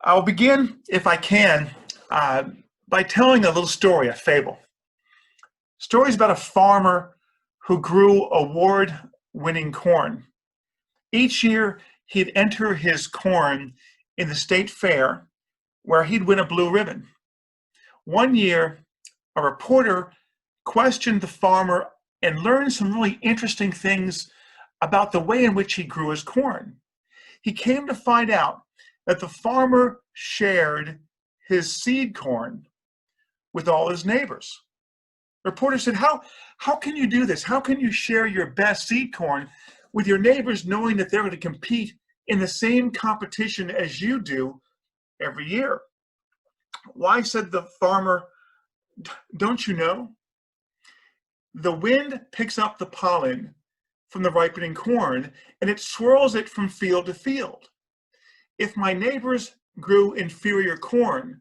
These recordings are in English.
I'll begin, if I can, uh, by telling a little story, a fable. Stories about a farmer who grew award-winning corn. Each year, he'd enter his corn in the state fair, where he'd win a blue ribbon. One year, a reporter questioned the farmer and learned some really interesting things about the way in which he grew his corn. He came to find out that the farmer shared his seed corn with all his neighbors. The reporter said, how can you do this? How can you share your best seed corn with your neighbors knowing that they're going to compete in the same competition as you do every year? Why, said the farmer, don't you know? The wind picks up the pollen from the ripening corn and it swirls it from field to field. If my neighbors grew inferior corn,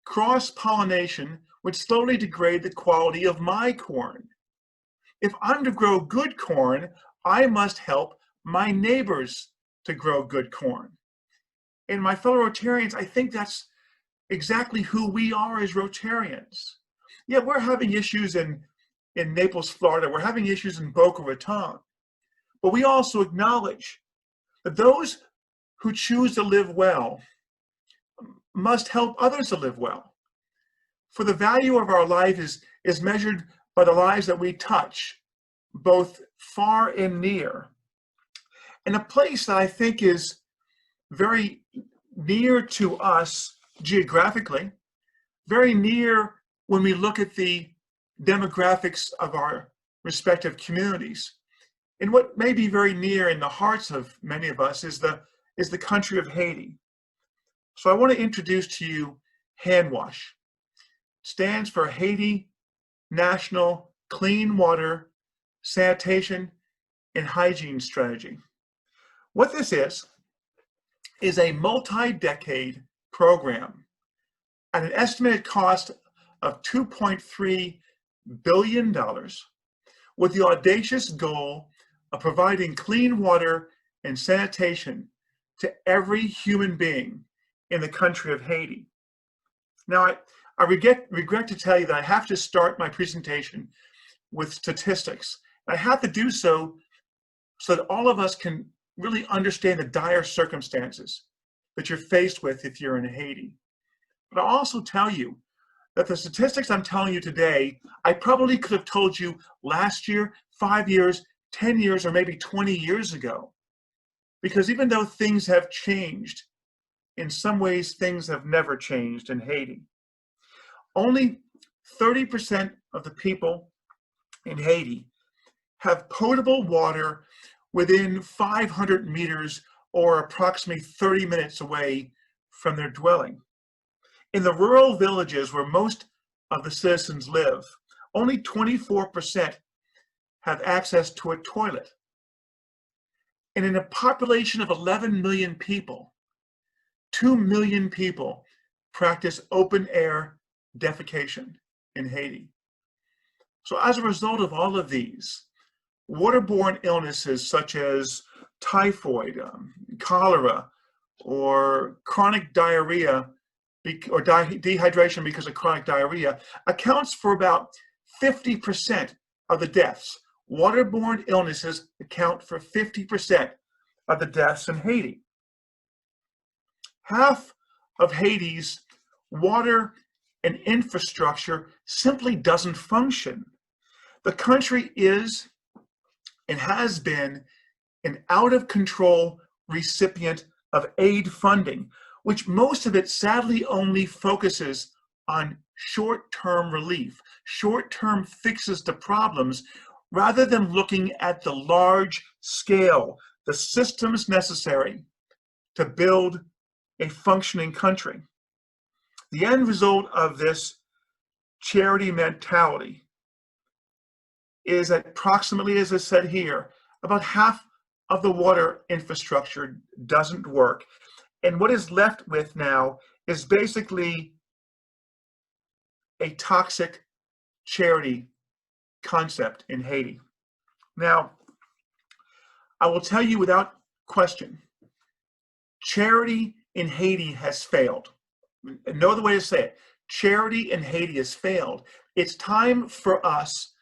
cross-pollination would slowly degrade the quality of my corn. If I'm to grow good corn, I must help my neighbors to grow good corn. And my fellow Rotarians, I think that's exactly who we are as Rotarians. Yeah, we're having issues in Naples, Florida. We're having issues in Boca Raton. But we also acknowledge that those who choose to live well must help others to live well. For the value of our life is measured by the lives that we touch, both far and near. And a place that I think is very near to us geographically, very near when we look at the demographics of our respective communities. And what may be very near in the hearts of many of us is the country of Haiti. So I want to introduce to you HANWASH. It stands for Haiti National Clean Water, Sanitation and Hygiene Strategy. What this is a multi-decade program at an estimated cost of $2.3 billion with the audacious goal of providing clean water and sanitation to every human being in the country of Haiti. Now, I regret to tell you that I have to start my presentation with statistics. I have to do so that all of us can really understand the dire circumstances that you're faced with if you're in Haiti. But I'll also tell you that the statistics I'm telling you today, I probably could have told you last year, 5 years, 10 years, or maybe 20 years ago. Because even though things have changed, in some ways things have never changed in Haiti. Only 30% of the people in Haiti have potable water within 500 meters or approximately 30 minutes away from their dwelling. In the rural villages where most of the citizens live, only 24% have access to a toilet. And in a population of 11 million people, 2 million people practice open air defecation in Haiti. So as a result of all of these, waterborne illnesses such as typhoid, cholera, or chronic diarrhea, or dehydration because of chronic diarrhea, accounts for about 50% of the deaths. Waterborne illnesses account for 50% of the deaths in Haiti. Half of Haiti's water and infrastructure simply doesn't function. The country is and has been an out-of-control recipient of aid funding, which most of it sadly only focuses on short-term relief, short-term fixes to problems, rather than looking at the large scale, the systems necessary to build a functioning country. The end result of this charity mentality is that approximately, as I said here, about half of the water infrastructure doesn't work. And what is left with now is basically a toxic charity concept in Haiti. Now, I will tell you without question, charity in Haiti has failed. No other way to say it. Charity in Haiti has failed. It's time for us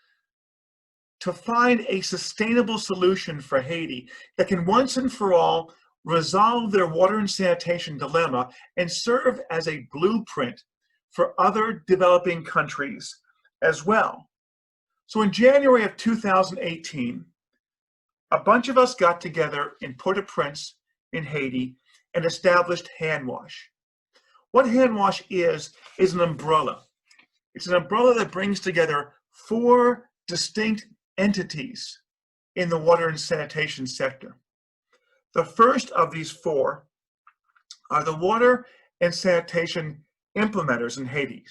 to find a sustainable solution for Haiti that can once and for all resolve their water and sanitation dilemma and serve as a blueprint for other developing countries as well. So in January of 2018, a bunch of us got together in Port-au-Prince in Haiti and established HANWASH. What HANWASH is an umbrella. It's an umbrella that brings together 4 distinct entities in the water and sanitation sector. The first of these 4 are the water and sanitation implementers in Haiti.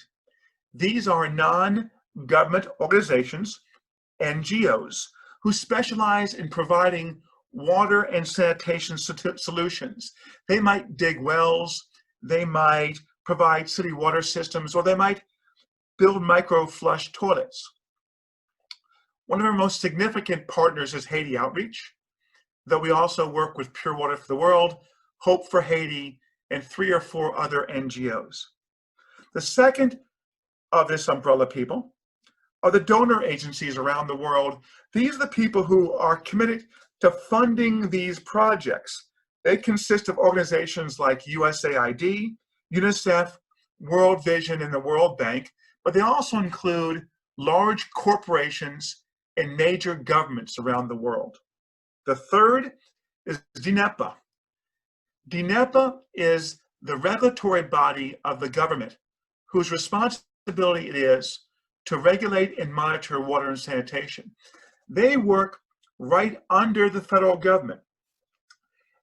These are non-government organizations, NGOs, who specialize in providing water and sanitation solutions. They might dig wells, they might provide city water systems, or they might build micro-flush toilets. One of our most significant partners is Haiti Outreach, though we also work with Pure Water for the World, Hope for Haiti, and 3 or 4 other NGOs. The second of this umbrella people are the donor agencies around the world. These are the people who are committed to funding these projects. They consist of organizations like USAID, UNICEF, World Vision, and the World Bank, but they also include large corporations and major governments around the world. The third is DINEPA. DINEPA is the regulatory body of the government whose responsibility it is to regulate and monitor water and sanitation. They work right under the federal government.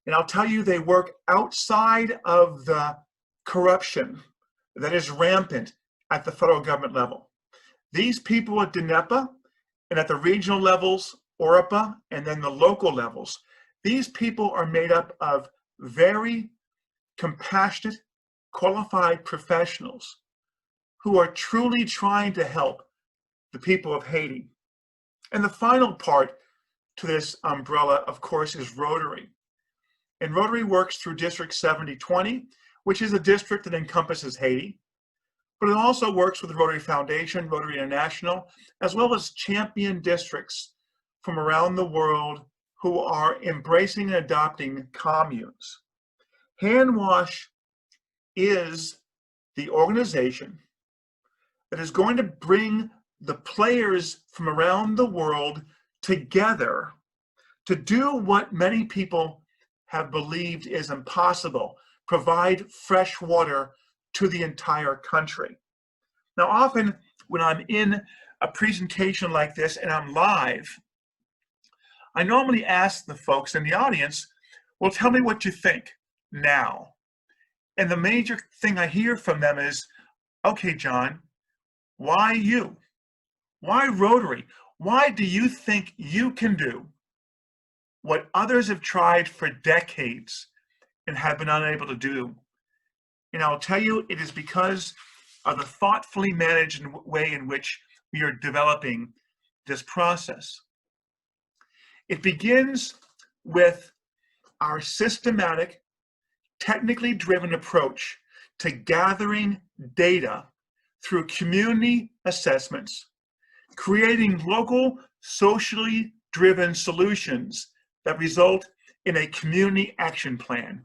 And I'll tell you, they work outside of the corruption that is rampant at the federal government level. These people at DINEPA and at the regional levels, ORIPA, and then the local levels, these people are made up of very compassionate, qualified professionals who are truly trying to help the people of Haiti. And the final part to this umbrella, of course, is Rotary. And Rotary works through District 7020, which is a district that encompasses Haiti, but it also works with the Rotary Foundation, Rotary International, as well as champion districts from around the world who are embracing and adopting communes. HANWASH is the organization that is going to bring the players from around the world together to do what many people have believed is impossible: provide fresh water to the entire country. Now, often when I'm in a presentation like this and I'm live, I normally ask the folks in the audience, well, tell me what you think now. And the major thing I hear from them is, okay, John, why you? Why Rotary? Why do you think you can do what others have tried for decades and have been unable to do? And I'll tell you, it is because of the thoughtfully managed way in which we are developing this process. It begins with our systematic, technically driven approach to gathering data through community assessments, creating local, socially driven solutions that result in a community action plan.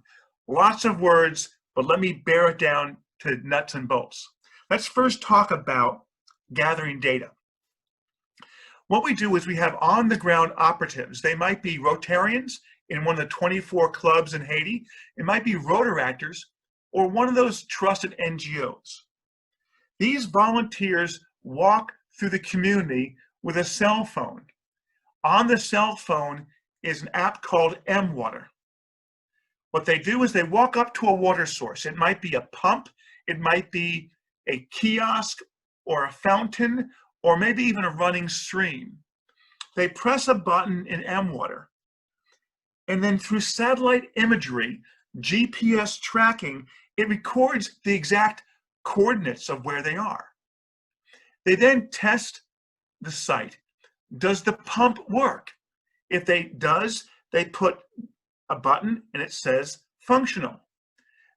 Lots of words, but let me bear it down to nuts and bolts. Let's first talk about gathering data. What we do is we have on-the-ground operatives. They might be Rotarians in one of the 24 clubs in Haiti. It might be Rotaractors or one of those trusted NGOs. These volunteers walk through the community with a cell phone. On the cell phone is an app called mWater. What they do is they walk up to a water source. It might be a pump, it might be a kiosk or a fountain, or maybe even a running stream. They press a button in mWater, and then through satellite imagery, GPS tracking, it records the exact coordinates of where they are. They then test the site. Does the pump work? If it does, they put a button and it says functional.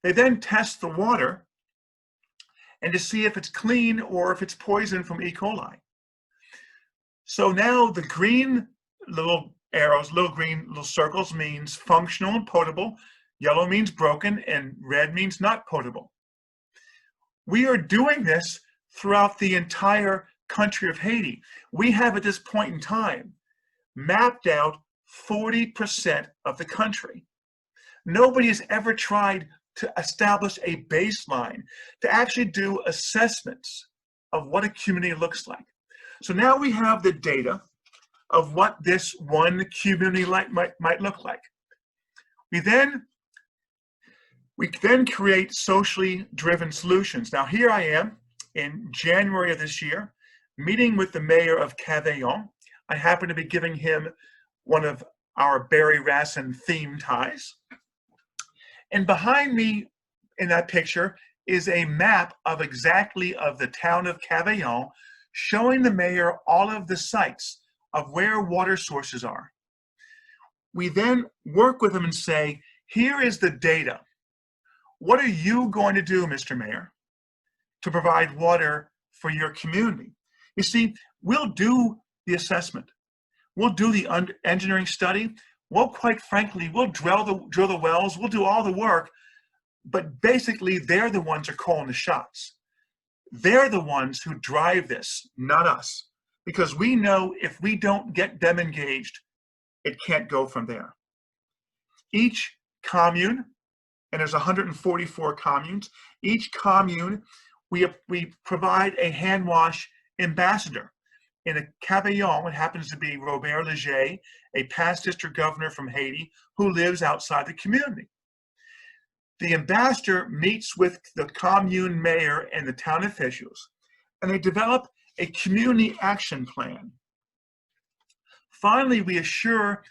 They then test the water and to see if it's clean or if it's poison from E. coli. So now the green little arrows, little green little circles means functional and potable, yellow means broken, and red means not potable. We are doing this throughout the entire country of Haiti. We have at this point in time mapped out 40% of the country. Nobody has ever tried to establish a baseline to actually do assessments of what a community looks like. So now we have the data of what this one community might look like. We then create socially driven solutions. Now here I am in January of this year, meeting with the mayor of Cavaillon. I happen to be giving him one of our Barry Rassin theme ties. And behind me in that picture is a map of exactly of the town of Cavaillon, showing the mayor all of the sites of where water sources are. We then work with him and say, here is the data. What are you going to do, Mr. Mayor, to provide water for your community? You see, we'll do the assessment. We'll do the engineering study. Well, quite frankly, we'll drill the wells. We'll do all the work. But basically, they're the ones who are calling the shots. They're the ones who drive this, not us. Because we know if we don't get them engaged, it can't go from there. Each commune, and there's 144 communes, each commune, we provide a hand wash ambassador. In a Cavaillon, it happens to be Robert Leger, a past district governor from Haiti, who lives outside the community. The ambassador meets with the commune mayor and the town officials, and they develop a community action plan. Finally, we assure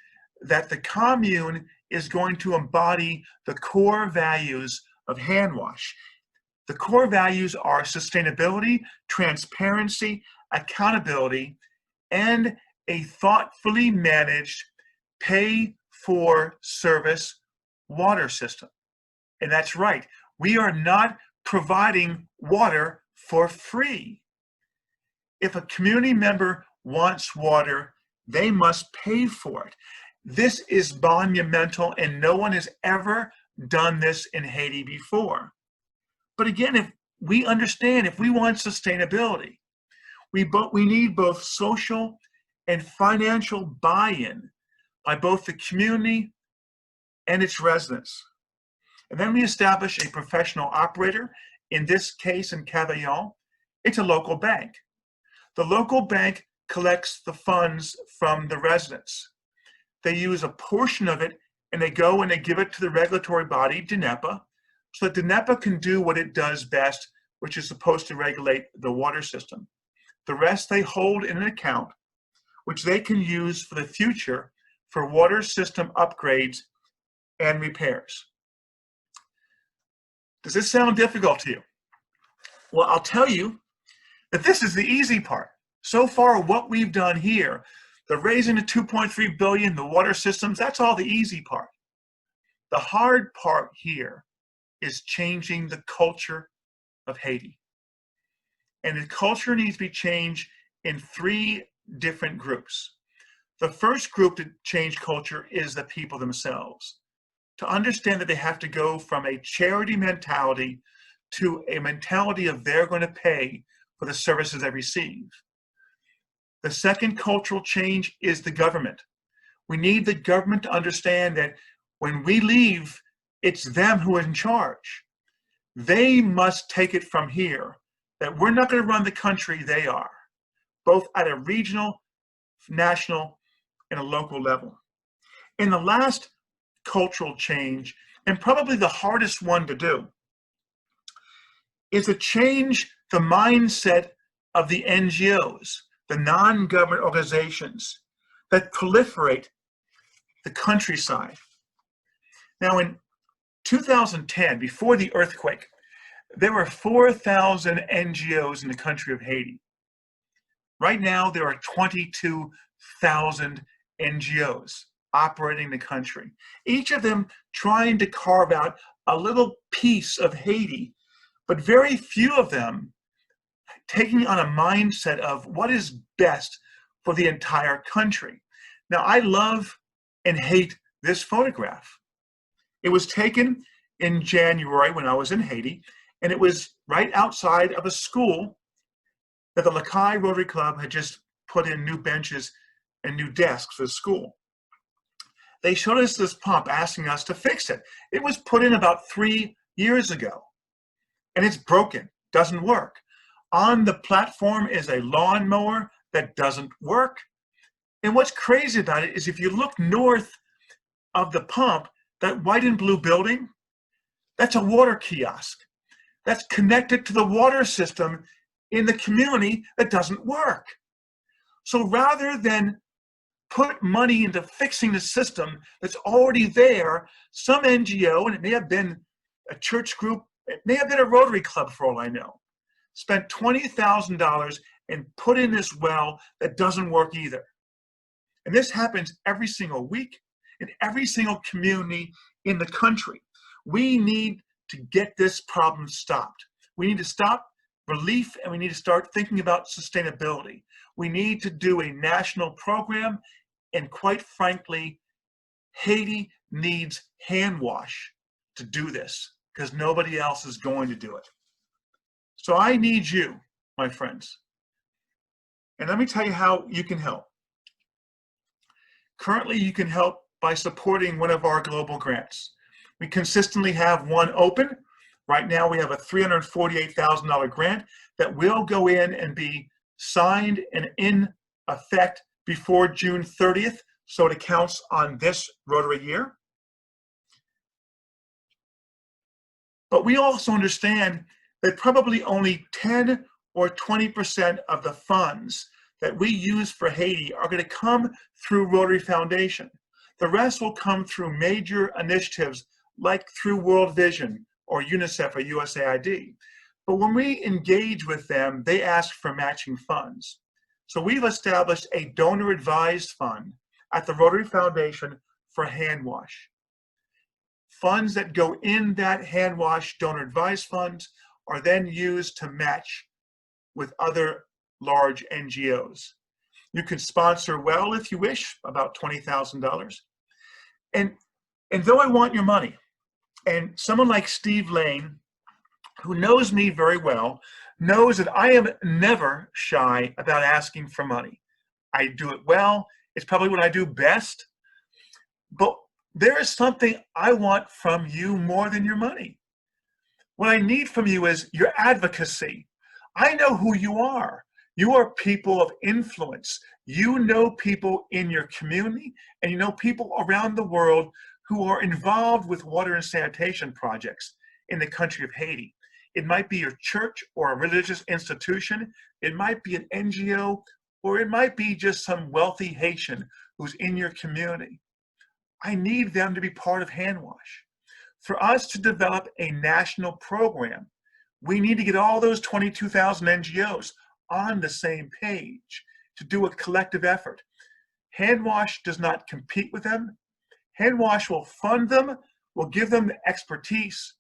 that the commune is going to embody the core values of HANWASH. The core values are sustainability, transparency, accountability, and a thoughtfully managed pay-for-service water system. And that's right, we are not providing water for free. If a community member wants water, they must pay for it. This is monumental, and no one has ever done this in Haiti before. But again, if we understand, if we want sustainability, we need both social and financial buy-in by both the community and its residents. And then we establish a professional operator. In this case, in Cavaillon, it's a local bank. The local bank collects the funds from the residents. They use a portion of it and they go and they give it to the regulatory body, DNEPA, so that DNEPA can do what it does best, which is supposed to regulate the water system. The rest they hold in an account, which they can use for the future for water system upgrades and repairs. Does this sound difficult to you? Well, I'll tell you that this is the easy part. So far, what we've done here, the raising the $2.3 billion, the water systems, that's all the easy part. The hard part here is changing the culture of Haiti. And the culture needs to be changed in 3 different groups. The first group to change culture is the people themselves, to understand that they have to go from a charity mentality to a mentality of they're going to pay for the services they receive. The second cultural change is the government. We need the government to understand that when we leave, it's them who are in charge. They must take it from here, that we're not going to run the country, they are, both at a regional, national, and a local level. And the last cultural change, and probably the hardest one to do, is to change the mindset of the NGOs, the non-government organizations that proliferate the countryside. Now in 2010, before the earthquake, there were 4,000 NGOs in the country of Haiti. Right now, there are 22,000 NGOs. operating the country, each of them trying to carve out a little piece of Haiti, but very few of them taking on a mindset of what is best for the entire country. Now, I love and hate this photograph. It was taken in January when I was in Haiti, and it was right outside of a school that the Lakai Rotary Club had just put in new benches and new desks for the school. They showed us this pump asking us to fix it. It was put in about 3 years ago, and it's broken, doesn't work. On the platform is a lawnmower that doesn't work. And what's crazy about it is if you look north of the pump, that white and blue building, that's a water kiosk. That's connected to the water system in the community that doesn't work. So rather than put money into fixing the system that's already there, some NGO, and it may have been a church group, it may have been a Rotary Club for all I know, spent $20,000 and put in this well that doesn't work either. And this happens every single week in every single community in the country. We need to get this problem stopped. We need to stop relief, and we need to start thinking about sustainability. We need to do a national program, and quite frankly, Haiti needs HANWASH to do this because nobody else is going to do it. So I need you, my friends. And let me tell you how you can help. Currently, you can help by supporting one of our global grants. We consistently have one open. Right now, we have a $348,000 grant that will go in and be signed and in effect before June 30th, so it counts on this Rotary year. But we also understand that probably only 10 or 20% of the funds that we use for Haiti are going to come through Rotary Foundation. The rest will come through major initiatives like through World Vision or UNICEF or USAID. But when we engage with them, they ask for matching funds. So we've established a donor-advised fund at the Rotary Foundation for HANWASH. Funds that go in that HANWASH donor-advised funds are then used to match with other large NGOs. You can sponsor well if you wish, about $20,000. And though I want your money, and someone like Steve Lane, who knows me very well, knows that I am never shy about asking for money. I do it well. It's probably what I do best. But there is something I want from you more than your money. What I need from you is your advocacy. I know who you are. You are people of influence. You know people in your community, and you know people around the world who are involved with water and sanitation projects in the country of Haiti. It might be your church or a religious institution. It might be an NGO, or it might be just some wealthy Haitian who's in your community. I need them to be part of HANWASH. For us to develop a national program, we need to get all those 22,000 NGOs on the same page to do a collective effort. HANWASH does not compete with them. HANWASH will fund them, will give them the expertise.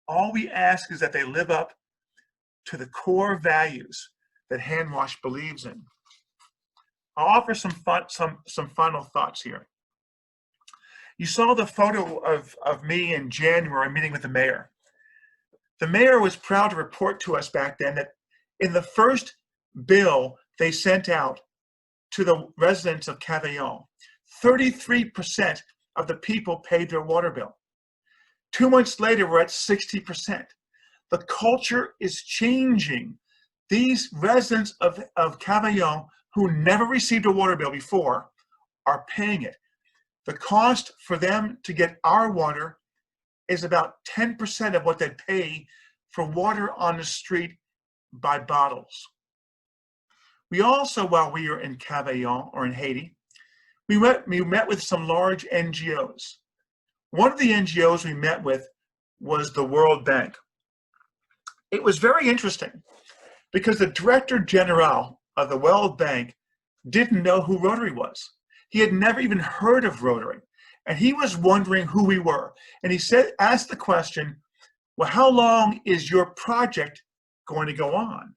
All we ask is that they live up to the core values that HANWASH believes in. I'll offer some final thoughts here. You saw the photo of me in January meeting with the mayor. The mayor was proud to report to us back then that in the first bill they sent out to the residents of Cavaillon, 33% of the people paid their water bill. 2 months later, we're at 60%. The culture is changing. These residents of Cavaillon who never received a water bill before are paying it. The cost for them to get our water is about 10% of what they pay for water on the street by bottles. We also, while we were in Cavaillon or in Haiti, we met with some large NGOs. One of the NGOs we met with was the World Bank. It was very interesting because the Director General of the World Bank didn't know who Rotary was. He had never even heard of Rotary. And he was wondering who we were. And he asked the question, well, how long is your project going to go on?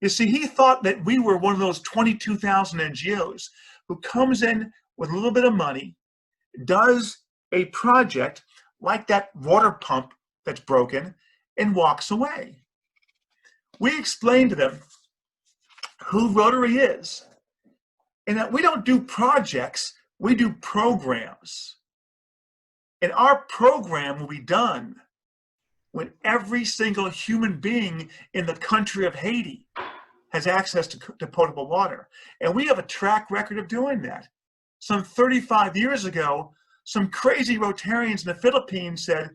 You see, he thought that we were one of those 22,000 NGOs who comes in with a little bit of money, does a project like that water pump that's broken, and walks away. We explained to them who Rotary is, and that we don't do projects, we do programs. And our program will be done when every single human being in the country of Haiti has access to potable water. And we have a track record of doing that. Some 35 years ago, some crazy Rotarians in the Philippines said,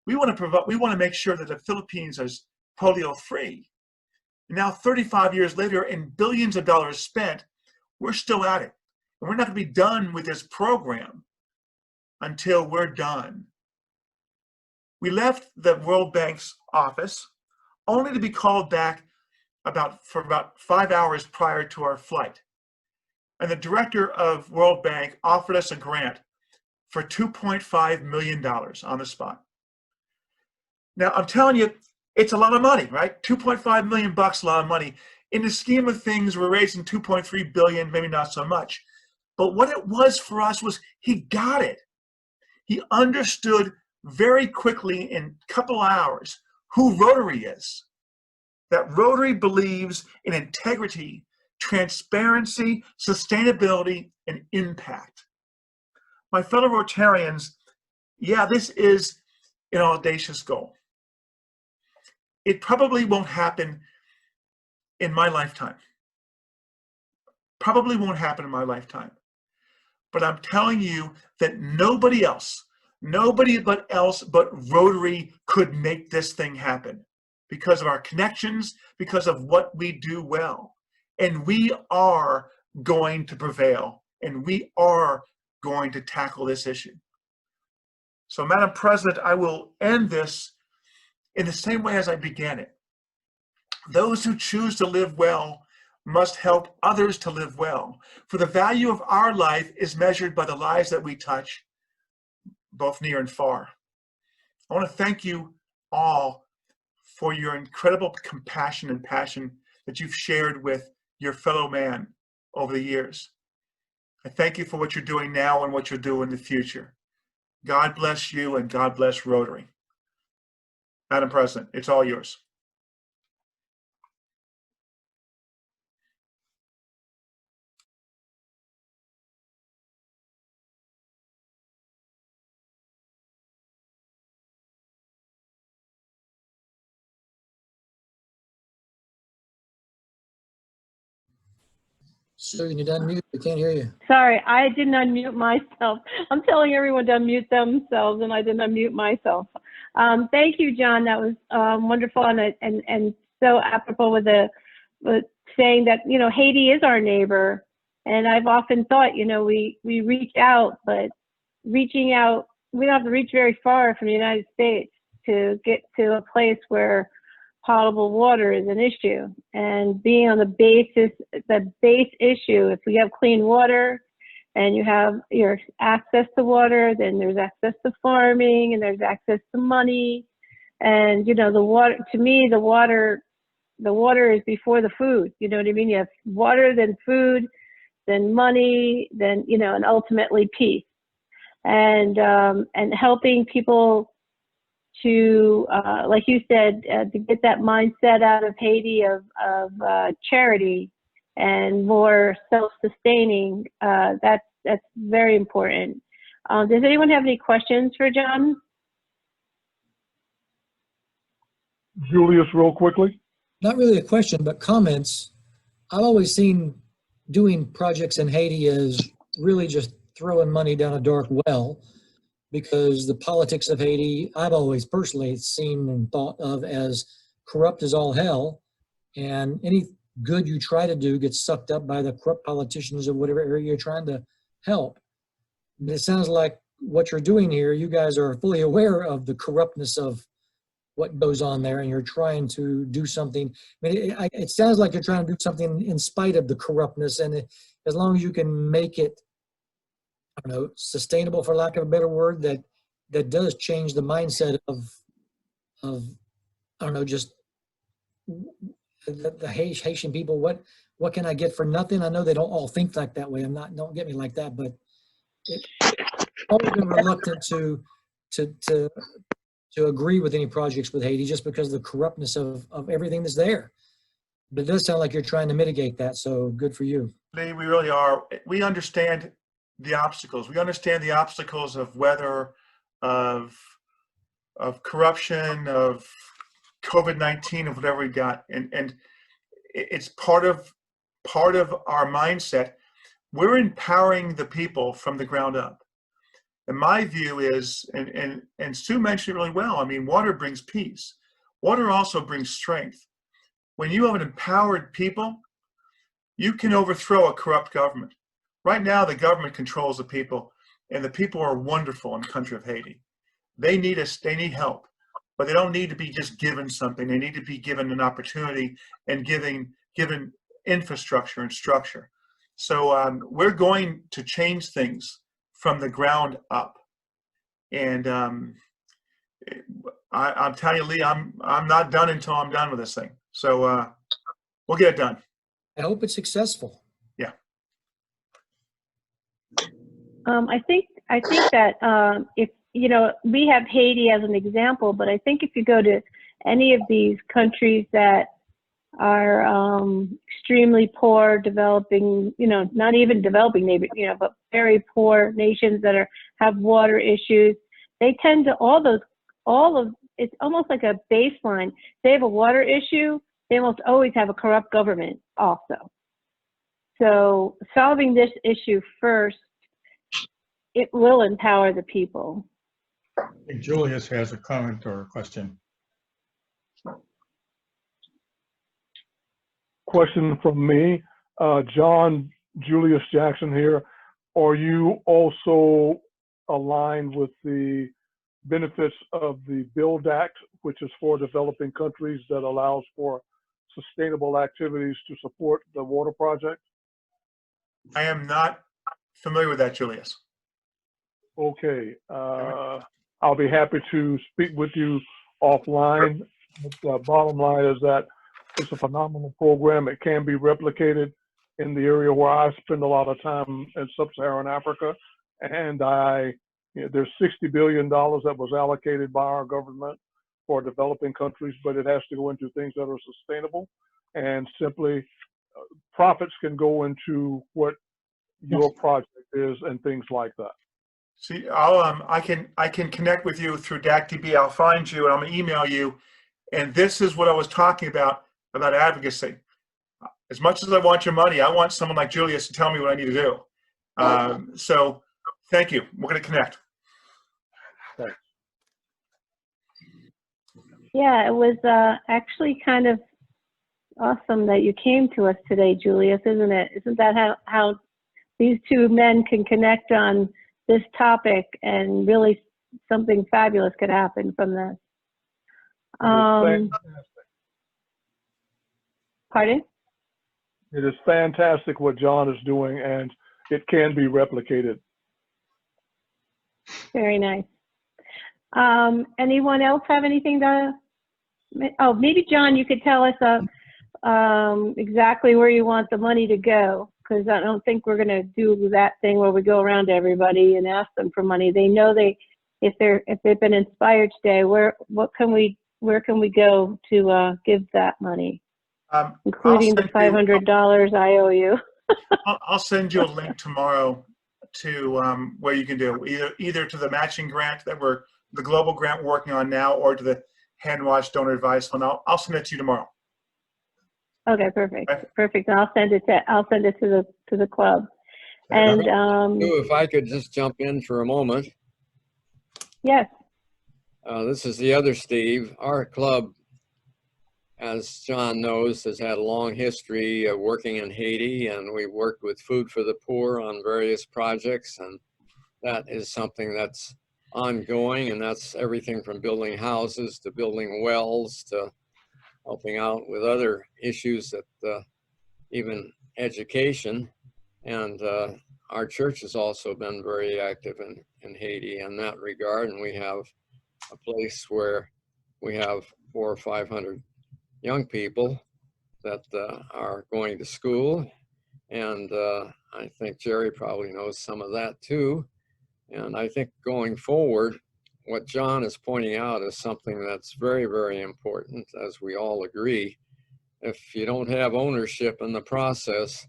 we want to make sure that the Philippines is polio free. And now 35 years later and billions of dollars spent, we're still at it. And we're not going to be done with this program until we're done. We left the World Bank's office only to be called back for about 5 hours prior to our flight. And the director of World Bank offered us a grant for $2.5 million on the spot. Now, I'm telling you, it's a lot of money, right? 2.5 million bucks, a lot of money. In the scheme of things, we're raising 2.3 billion, maybe not so much. But what it was for us was he got it. He understood very quickly in a couple hours who Rotary is. That Rotary believes in integrity, transparency, sustainability, and impact. My fellow Rotarians, yeah, this is an audacious goal. It probably won't happen in my lifetime. Probably won't happen in my lifetime. But I'm telling you that nobody but Rotary could make this thing happen because of our connections, because of what we do well. And we are going to prevail, and we are going to tackle this issue. So, Madam President, I will end this in the same way as I began it. Those who choose to live well must help others to live well. For the value of our life is measured by the lives that we touch, both near and far. I want to thank you all for your incredible compassion and passion that you've shared with your fellow man over the years. I thank you for what you're doing now and what you'll do in the future. God bless you and God bless Rotary. Madam President, it's all yours. Susan, you done mute? We can't hear you. Sorry, I didn't unmute myself. I'm telling everyone to unmute themselves, and I didn't unmute myself. Thank you, John. That was wonderful and so apropos with saying that, you know, Haiti is our neighbor. And I've often thought, you know, we reach out, but reaching out, we don't have to reach very far from the United States to get to a place where potable water is an issue. And being on the base issue, if we have clean water and you have your access to water, then there's access to farming and there's access to money. And, you know, the water, to me, the water is before the food. You know what I mean? You have water, then food, then money, then, you know, and ultimately peace. And helping people to, like you said, to get that mindset out of Haiti of charity and more self-sustaining, that's very important. Does anyone have any questions for John? Julius, real quickly. Not really a question, but comments. I've always seen doing projects in Haiti as really just throwing money down a dark well, because the politics of Haiti, I've always personally seen and thought of as corrupt as all hell. And any good you try to do gets sucked up by the corrupt politicians of whatever area you're trying to help. But it sounds like what you're doing here, you guys are fully aware of the corruptness of what goes on there, and you're trying to do something. I mean, it sounds like you're trying to do something in spite of the corruptness, and as long as you can make it I don't know, sustainable, for lack of a better word, that does change the mindset of I don't know, just the Haitian people. What can I get for nothing? I know they don't all think like that way. Don't get me like that, but I've always been reluctant to agree with any projects with Haiti just because of the corruptness of everything that's there. But it does sound like you're trying to mitigate that, so good for you. We really are. We understand the obstacles. We understand the obstacles of weather, of corruption, of COVID-19, of whatever we got, and it's part of our mindset. We're empowering the people from the ground up. And my view is, and Sue mentioned it really well, I mean, water brings peace. Water also brings strength. When you have an empowered people, you can overthrow a corrupt government. Right now, the government controls the people, and the people are wonderful in the country of Haiti. They need us, they need help, but they don't need to be just given something. They need to be given an opportunity and given infrastructure and structure. So we're going to change things from the ground up. And I'm telling you, Lee, I'm not done until I'm done with this thing. So we'll get it done. I hope it's successful. Yeah. I think that if, you know, we have Haiti as an example, but I think if you go to any of these countries that are extremely poor, developing, you know, not even developing, you know, but very poor nations that have water issues, they tend to it's almost like a baseline. They have a water issue, they almost always have a corrupt government also. So solving this issue first, it will empower the people. I think Julius has a comment or a question. Question from me, John Julius Jackson here. Are you also aligned with the benefits of the BUILD Act, which is for developing countries, that allows for sustainable activities to support the water project? I am not familiar with that, Julius. Okay, I'll be happy to speak with you offline. The bottom line is that it's a phenomenal program. It can be replicated in the area where I spend a lot of time in sub-Saharan Africa. And there's $60 billion that was allocated by our government for developing countries, but it has to go into things that are sustainable, and simply profits can go into what your project is and things like that. See, I can connect with you through DACDB. I'll find you and I'm gonna email you. And this is what I was talking about advocacy. As much as I want your money, I want someone like Julius to tell me what I need to do. So thank you. We're gonna connect. Thanks. Yeah, it was actually kind of awesome that you came to us today, Julius, isn't it? Isn't that how these two men can connect on this topic, and really something fabulous could happen from this? Pardon? It is fantastic what John is doing, and it can be replicated. Very nice. Anyone else have anything to? Oh, maybe John, you could tell us exactly where you want the money to go, because I don't think we're going to do that thing where we go around to everybody and ask them for money. They know if they've been inspired today. Where can we go to give that money, including the $500 I owe you? I'll send you a link tomorrow to where you can do either to the matching grant that the global grant we're working on now, or to the HANWASH donor advice fund. I'll send it to you tomorrow. Okay, perfect, perfect. And I'll send it to the club. And if I could just jump in for a moment. Yes. This is the other Steve. Our club, as John knows, has had a long history of working in Haiti, and we've worked with Food for the Poor on various projects, and that is something that's ongoing, and that's everything from building houses to building wells to helping out with other issues that even education. And our church has also been very active in Haiti in that regard. And we have a place where we have 400 or 500 young people that are going to school. And I think Jerry probably knows some of that too. And I think going forward, what John is pointing out is something that's very, very important, as we all agree. If you don't have ownership in the process,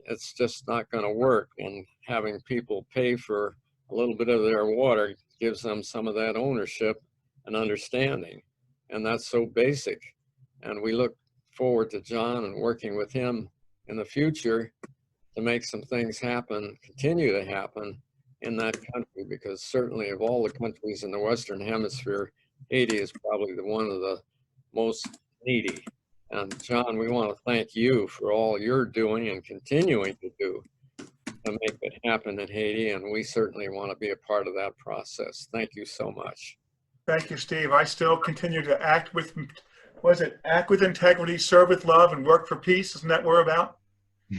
it's just not going to work. And having people pay for a little bit of their water gives them some of that ownership and understanding. And that's so basic. And we look forward to John and working with him in the future to make some things happen, continue to happen in that country, because certainly of all the countries in the Western Hemisphere, Haiti is probably the one of the most needy. And John, we want to thank you for all you're doing and continuing to do to make it happen in Haiti. And we certainly want to be a part of that process. Thank you so much. Thank you, Steve. I still continue to act with, act with integrity, serve with love, and work for peace. Isn't that what we're about?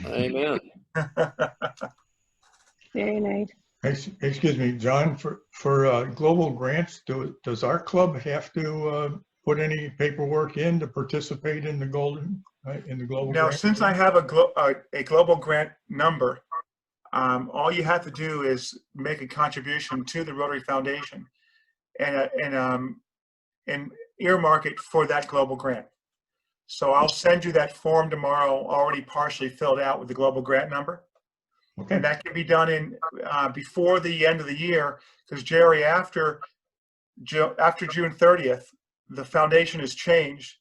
Amen. Very nice. Excuse me, John, for global grants, does our club have to put any paperwork in to participate in the global Now, grant? since I have a global grant number, all you have to do is make a contribution to the Rotary Foundation and earmark it for that global grant. So I'll send you that form tomorrow, already partially filled out with the global grant number. Okay. And that can be done in before the end of the year, because Jerry, after June 30th, the foundation has changed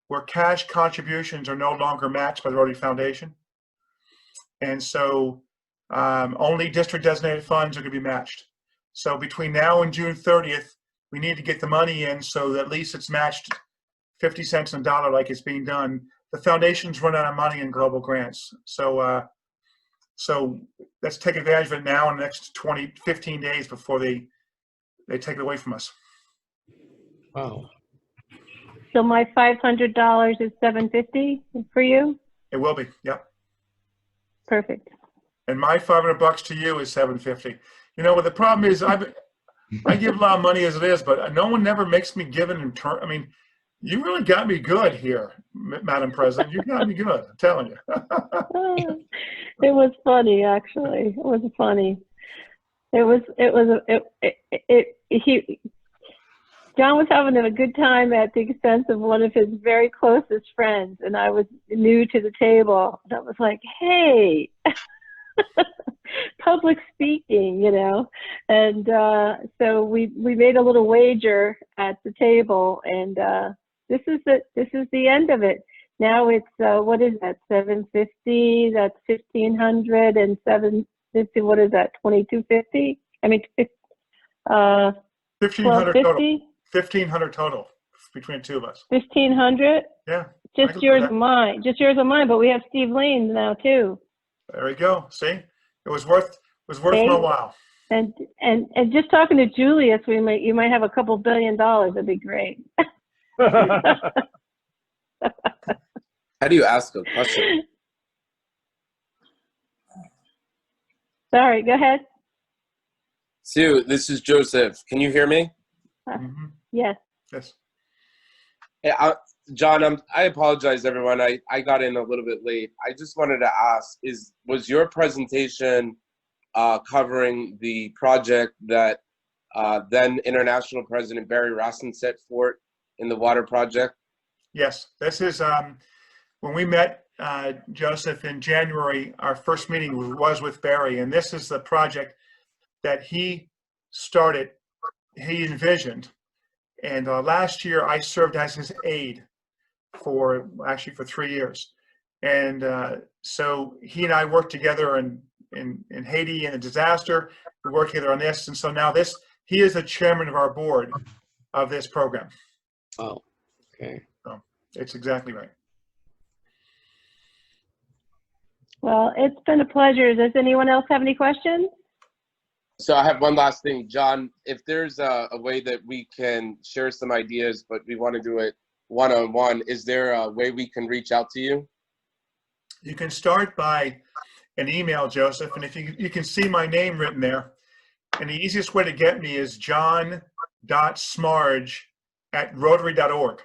where cash contributions are no longer matched by the Rotary Foundation. And so only district designated funds are going to be matched. So between now and June 30th, we need to get the money in so that at least it's matched 50 cents on a dollar like it's being done. The foundation's run out of money in global grants. So let's take advantage of it now in the next 15 days before they take it away from us. Wow. So my $500 is $750 for you? It will be, yep. Perfect. And my $500 to you is $750. You know what the problem is? I give a lot of money as it is, but no one never makes me give in turn. I mean, you really got me good here, Madam President. You got me good. I'm telling you. It was funny, actually. It was funny. John was having a good time at the expense of one of his very closest friends, and I was new to the table. And I was like, hey, public speaking, you know. And so we made a little wager at the table, and this is the end of it. Now it's what is that? $750. That's $1,500 and $750. What is that? $2,250. I mean, $1,500 total. $1,500 total between the two of us. $1,500. Yeah. Just yours and mine. Just yours and mine. But we have Steve Lane now too. There we go. See, it was worth my while. And just talking to Julius, you might have a couple $1 billion. That'd be great. How do you ask a question? Sorry, go ahead. Sue, this is Joseph. Can you hear me? Mm-hmm. Yes. Yes. Hey, John, I apologize, everyone. I got in a little bit late. I just wanted to ask, was your presentation covering the project that then International President Barry Rassin set forth in the water project? Yes. This is when we met Joseph in January. Our first meeting was with Barry, and this is the project that he started. He envisioned, and last year I served as his aide for 3 years, and so he and I worked together in Haiti in a disaster. We worked together on this, and so now he is the chairman of our board of this program. Oh, okay. So it's exactly right. Well, it's been a pleasure. Does anyone else have any questions? So I have one last thing, John. If there's a way that we can share some ideas, but we want to do it one-on-one, is there a way we can reach out to you? You can start by an email, Joseph, and if you can see my name written there. And the easiest way to get me is john.smarge@rotary.org.